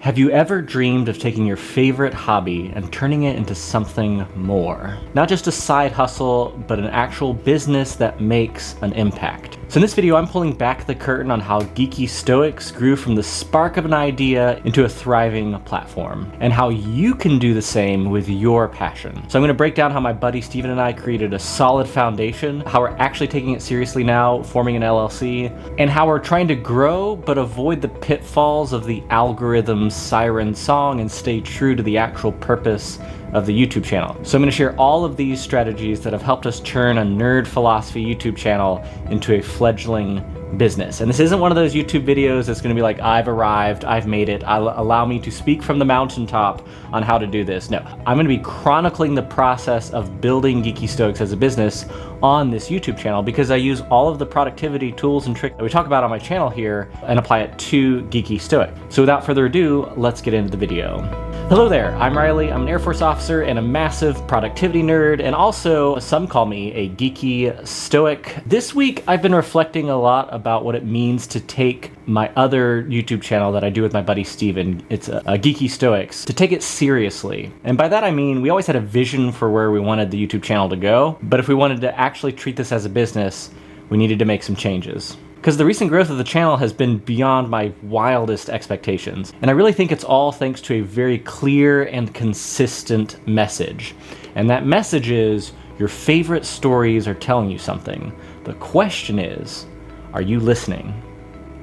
Have you ever dreamed of taking your favorite hobby and turning it into something more? Not just a side hustle, but an actual business that makes an impact. So in this video, I'm pulling back the curtain on how Geeky Stoics grew from the spark of an idea into a thriving platform, and how you can do the same with your passion. So I'm going to break down how my buddy Steven and I created a solid foundation, how we're actually taking it seriously now, forming an LLC, and how we're trying to grow but avoid the pitfalls of the algorithm siren song and stay true to the actual purpose of the YouTube channel. So I'm going to share all of these strategies that have helped us turn a nerd philosophy YouTube channel into a fledgling business. And this isn't one of those YouTube videos that's going to be like, I've arrived, I've made it, allow me to speak from the mountaintop on how to do this. No, I'm going to be chronicling the process of building Geeky Stoics as a business on this YouTube channel, because I use all of the productivity tools and tricks that we talk about on my channel here and apply it to Geeky Stoic. So without further ado, let's get into the video. Hello there, I'm Riley. I'm an Air Force officer and a massive productivity nerd, and also some call me a Geeky Stoic. This week, I've been reflecting a lot about what it means to take my other YouTube channel that I do with my buddy Steven. It's a Geeky Stoics, to take it seriously. And by that I mean, we always had a vision for where we wanted the YouTube channel to go, but if we wanted to actually treat this as a business, we needed to make some changes. Because the recent growth of the channel has been beyond my wildest expectations. And I really think it's all thanks to a very clear and consistent message. And that message is, your favorite stories are telling you something. The question is, are you listening?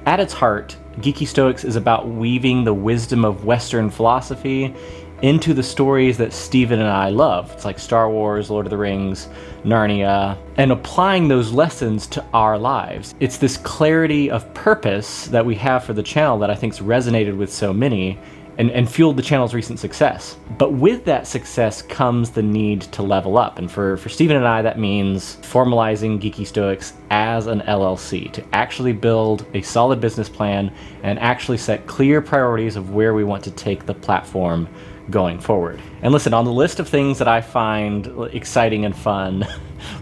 At its heart, Geeky Stoics is about weaving the wisdom of Western philosophy into the stories that Steven and I love. It's like Star Wars, Lord of the Rings, Narnia, and applying those lessons to our lives. It's this clarity of purpose that we have for the channel that I think's resonated with so many and fueled the channel's recent success. But with that success comes the need to level up. And for Steven and I, that means formalizing Geeky Stoics as an LLC, to actually build a solid business plan and actually set clear priorities of where we want to take the platform going forward. And listen, on the list of things that I find exciting and fun,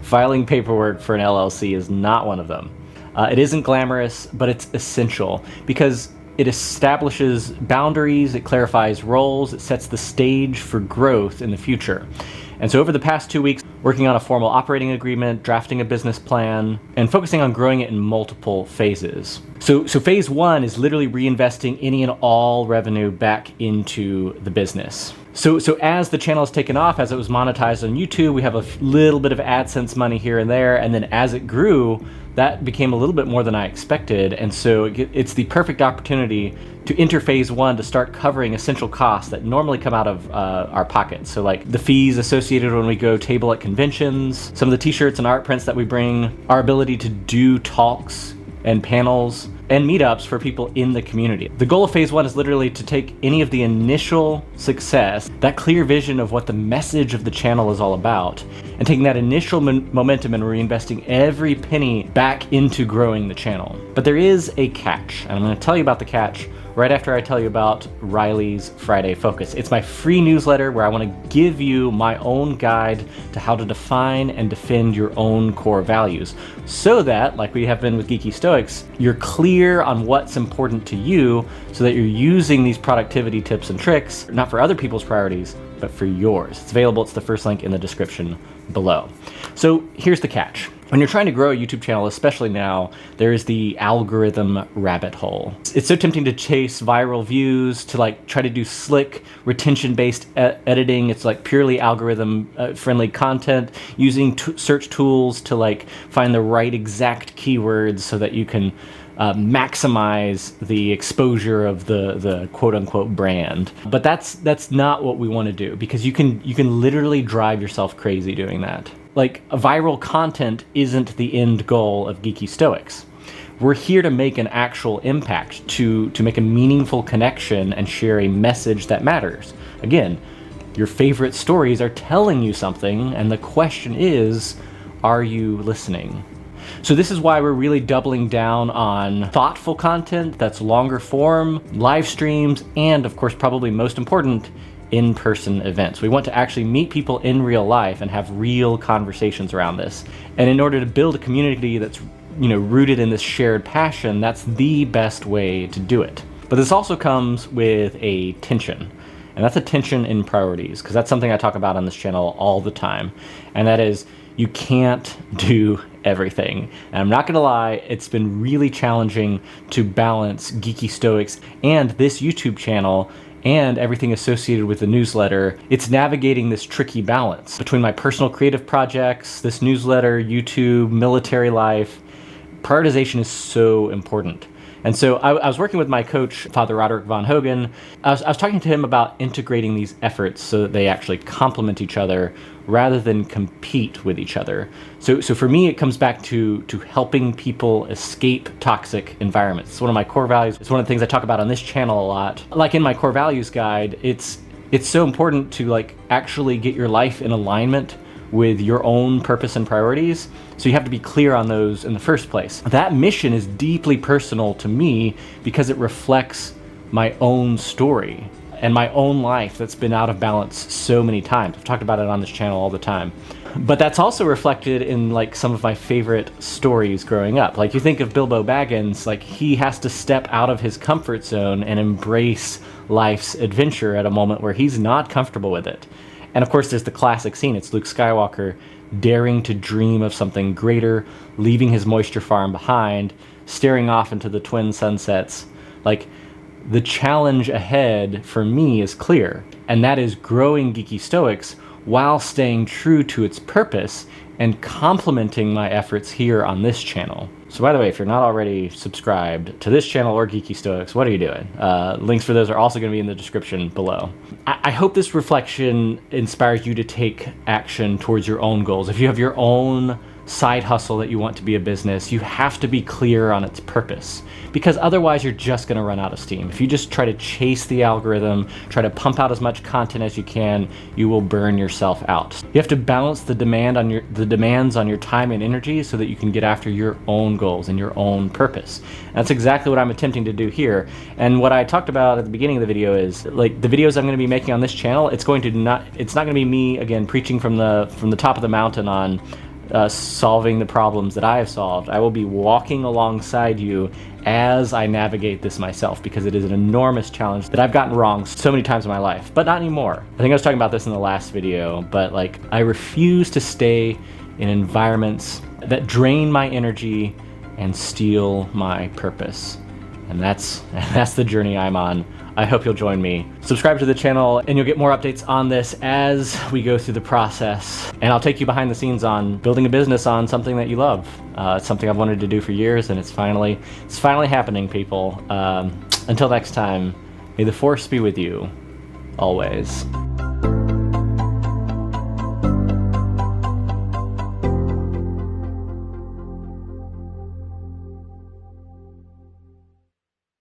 filing paperwork for an LLC is not one of them. It isn't glamorous, but it's essential, because it establishes boundaries, it clarifies roles, it sets the stage for growth in the future. And so over the past 2 weeks, working on a formal operating agreement, drafting a business plan, and focusing on growing it in multiple phases. So phase one is literally reinvesting any and all revenue back into the business. So as the channel has taken off, as it was monetized on YouTube, we have a little bit of AdSense money here and there, and then as it grew, that became a little bit more than I expected, and so it's the perfect opportunity to enter phase one to start covering essential costs that normally come out of our pockets. So like the fees associated when we go table at conventions, some of the t-shirts and art prints that we bring, our ability to do talks and panels and meetups for people in the community. The goal of phase one is literally to take any of the initial success, that clear vision of what the message of the channel is all about, and taking that initial momentum and reinvesting every penny back into growing the channel. But there is a catch, and I'm going to tell you about the catch right after I tell you about Riley's Friday Focus. It's my free newsletter where I want to give you my own guide to how to define and defend your own core values, so that, like we have been with Geeky Stoics, you're clear on what's important to you, so that you're using these productivity tips and tricks, not for other people's priorities, but for yours. It's available. It's the first link in the description below. So here's the catch. When you're trying to grow a YouTube channel, especially now, there is the algorithm rabbit hole. It's so tempting to chase viral views, to like try to do slick retention-based editing. It's like purely algorithm friendly content, using search tools to like find the right exact keywords so that you can maximize the exposure of the quote-unquote brand. But that's not what we want to do, because you can literally drive yourself crazy doing that. Like, viral content isn't the end goal of Geeky Stoics. We're here to make an actual impact, to make a meaningful connection and share a message that matters. Again, your favorite stories are telling you something, and the question is, are you listening? So this is why we're really doubling down on thoughtful content that's longer form, live streams, and of course, probably most important, in-person events. We want to actually meet people in real life and have real conversations around this. And in order to build a community that's rooted in this shared passion, that's the best way to do it. But this also comes with a tension. And that's a tension in priorities, because that's something I talk about on this channel all the time. And that is, you can't do everything. And I'm not gonna lie, it's been really challenging to balance Geeky Stoics and this YouTube channel and everything associated with the newsletter. It's navigating this tricky balance between my personal creative projects, this newsletter, YouTube, military life. Prioritization is so important. And so I was working with my coach, Father Roderick von Hogan. I was talking to him about integrating these efforts so that they actually complement each other rather than compete with each other. So for me, it comes back to helping people escape toxic environments. It's one of my core values. It's one of the things I talk about on this channel a lot. Like in my core values guide, it's so important to like actually get your life in alignment with your own purpose and priorities. So you have to be clear on those in the first place. That mission is deeply personal to me because it reflects my own story and my own life that's been out of balance so many times. I've talked about it on this channel all the time. But that's also reflected in like some of my favorite stories growing up. Like you think of Bilbo Baggins, like he has to step out of his comfort zone and embrace life's adventure at a moment where he's not comfortable with it. And of course, there's the classic scene. It's Luke Skywalker daring to dream of something greater, leaving his moisture farm behind, staring off into the twin sunsets. Like, the challenge ahead for me is clear, and that is growing Geeky Stoics while staying true to its purpose and complementing my efforts here on this channel. So by the way, if you're not already subscribed to this channel or Geeky Stoics, what are you doing? Links for those are also going to be in the description below. I hope this reflection inspires you to take action towards your own goals. If you have your own side hustle that you want to be a business, you have to be clear on its purpose, because otherwise you're just going to run out of steam. If you just try to chase the algorithm, try to pump out as much content as you can, you will burn yourself out. You have to balance the demands on your time and energy so that you can get after your own goals and your own purpose. And that's exactly what I'm attempting to do here. And what I talked about at the beginning of the video is like the videos I'm going to be making on this channel, it's not going to be me again preaching from the top of the mountain on solving the problems that I have solved. I will be walking alongside you as I navigate this myself, because it is an enormous challenge that I've gotten wrong so many times in my life, but not anymore. I think I was talking about this in the last video, but like I refuse to stay in environments that drain my energy and steal my purpose. And that's the journey I'm on. I hope you'll join me. Subscribe to the channel and you'll get more updates on this as we go through the process. And I'll take you behind the scenes on building a business on something that you love. It's something I've wanted to do for years, and it's finally happening, people. Until next time, may the force be with you always.